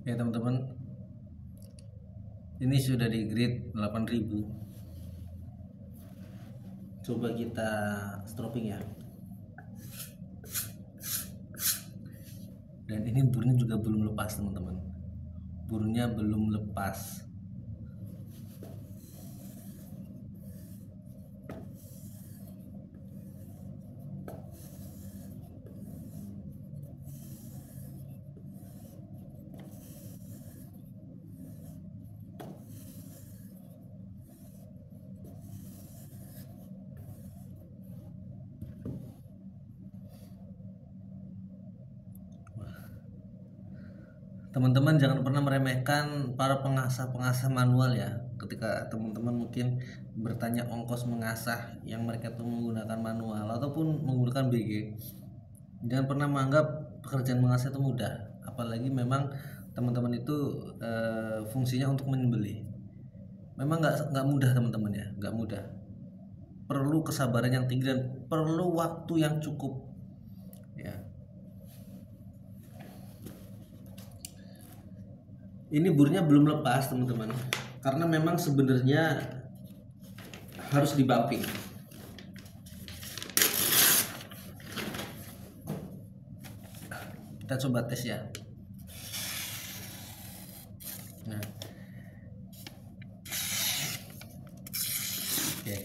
Ya teman-teman, ini sudah di grid 8000. Coba kita stropping ya. Dan ini burnya juga belum lepas teman-teman. Burnya belum lepas. Teman-teman jangan pernah meremehkan para pengasah-pengasah manual ya. Ketika teman-teman mungkin bertanya ongkos mengasah yang mereka tuh menggunakan manual ataupun menggunakan BG, jangan pernah menganggap pekerjaan mengasah itu mudah. Apalagi memang teman-teman itu fungsinya untuk menyembelih. Memang nggak mudah teman-teman ya, nggak mudah. Perlu kesabaran yang tinggi dan perlu waktu yang cukup ya. Ini burnya belum lepas teman-teman, karena memang sebenarnya harus dibumping. Kita coba tes ya. Nah, oke.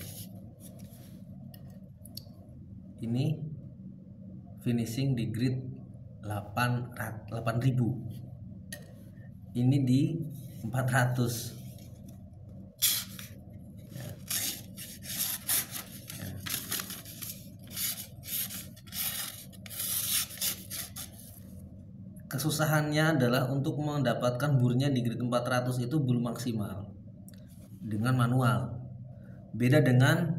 Ini finishing di grid 8000. Ini di 400. Kesusahannya adalah untuk mendapatkan burnya di grid 400 itu belum maksimal dengan manual. Beda dengan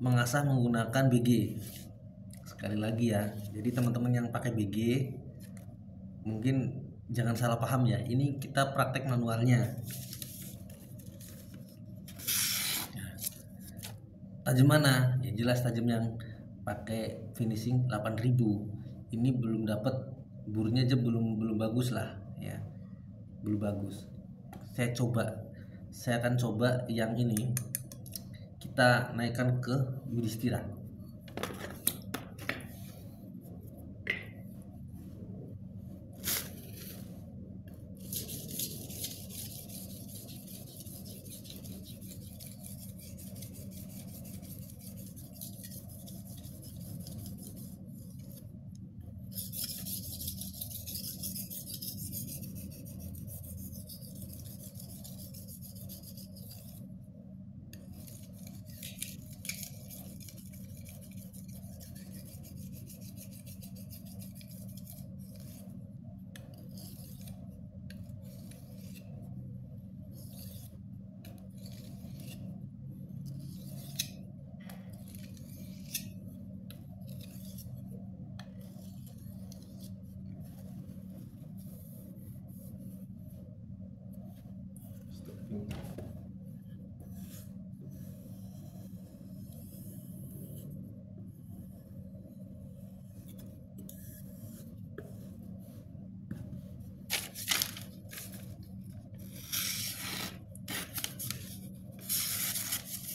mengasah menggunakan BG. Sekali lagi ya, jadi teman-teman yang pakai BG mungkin jangan salah paham ya, ini kita praktek manualnya. Tajam mana? Ya jelas tajam yang pakai finishing 8000. Ini belum dapat burnya aja belum bagus lah ya. Belum bagus. Saya akan coba yang ini. Kita naikkan ke Yudhistira.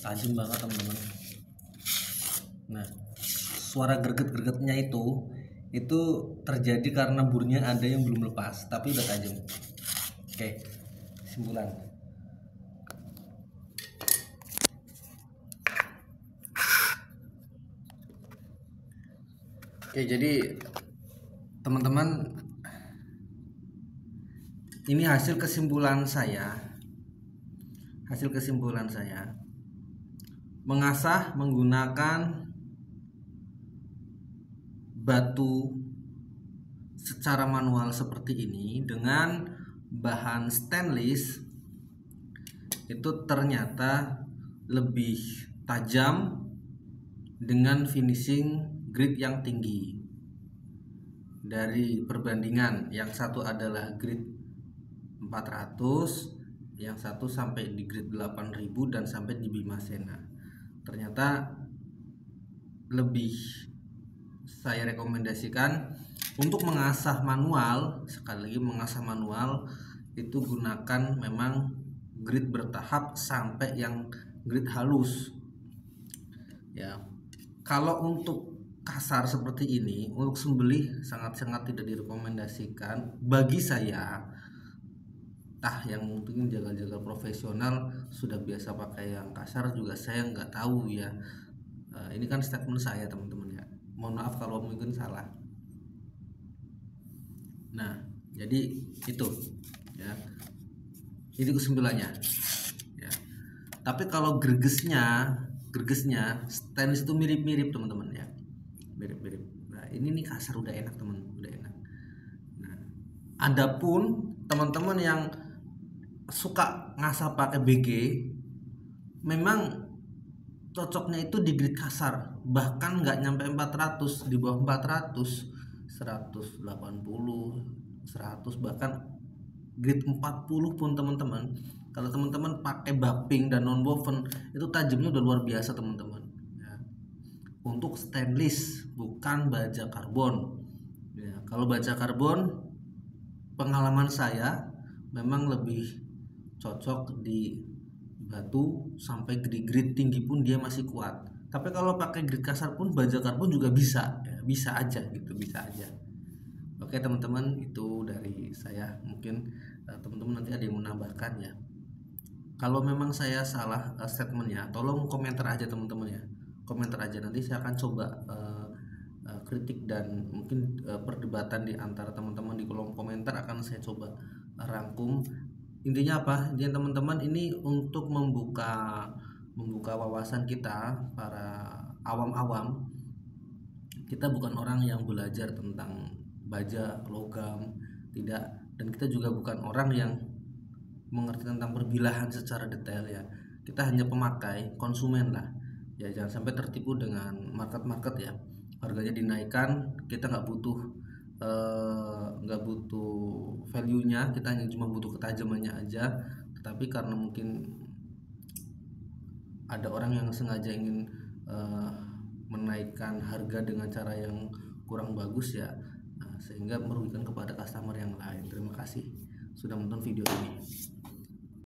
Tajam banget teman-teman. Nah, suara greget-gregetnya itu terjadi karena burnya ada yang belum lepas, tapi udah tajam. Oke, kesimpulan. Oke, jadi teman-teman, ini hasil kesimpulan saya. Mengasah menggunakan batu secara manual seperti ini dengan bahan stainless itu ternyata lebih tajam dengan finishing grid yang tinggi dari perbandingan. Yang satu adalah grid 400, yang satu sampai di grid 8000 dan sampai di Bimasena. Ternyata lebih saya rekomendasikan untuk mengasah manual. Sekali lagi, mengasah manual itu gunakan memang grid bertahap sampai yang grid halus ya. Kalau untuk kasar seperti ini untuk sembelih sangat-sangat tidak direkomendasikan bagi saya. Yang mungkin jaga-jaga profesional sudah biasa pakai yang kasar juga saya nggak tahu ya. Ini kan statement saya teman-teman ya, mohon maaf kalau mungkin salah. Nah jadi itu ya, ini kesimpulannya ya. Tapi kalau gregesnya stainless itu mirip-mirip teman-teman ya, mirip-mirip. Nah ini nih kasar udah enak teman, udah enak. Nah adapun teman-teman yang suka ngasah pakai BG, memang cocoknya itu di grid kasar, bahkan nggak nyampe 400, di bawah 400, 180, 100, bahkan grid 40 pun teman-teman. Kalau teman-teman pakai buffing dan non woven itu tajamnya udah luar biasa teman-teman ya. Untuk stainless, bukan baja karbon ya. Kalau baja karbon pengalaman saya memang lebih cocok di batu sampai grid tinggi pun dia masih kuat. Tapi kalau pakai grid kasar pun baja karbon juga bisa ya, bisa aja gitu, bisa aja. Oke teman-teman, itu dari saya. Mungkin teman-teman nanti ada yang menambahkan ya. Kalau memang saya salah statementnya, tolong komentar aja teman-teman ya, komentar aja, nanti saya akan coba kritik dan mungkin perdebatan di antara teman-teman di kolom komentar akan saya coba rangkum. Intinya apa? Intinya teman-teman ini untuk membuka wawasan kita para awam-awam. Kita bukan orang yang belajar tentang baja, logam, tidak, dan kita juga bukan orang yang mengerti tentang perbilahan secara detail ya. Kita hanya pemakai, konsumen lah. Ya jangan sampai tertipu dengan market ya. Harganya dinaikkan, kita nggak butuh value-nya, kita hanya cuma butuh ketajamannya aja. Tetapi karena mungkin ada orang yang sengaja ingin menaikkan harga dengan cara yang kurang bagus ya, sehingga merugikan kepada customer yang lain. Terima kasih sudah menonton video ini.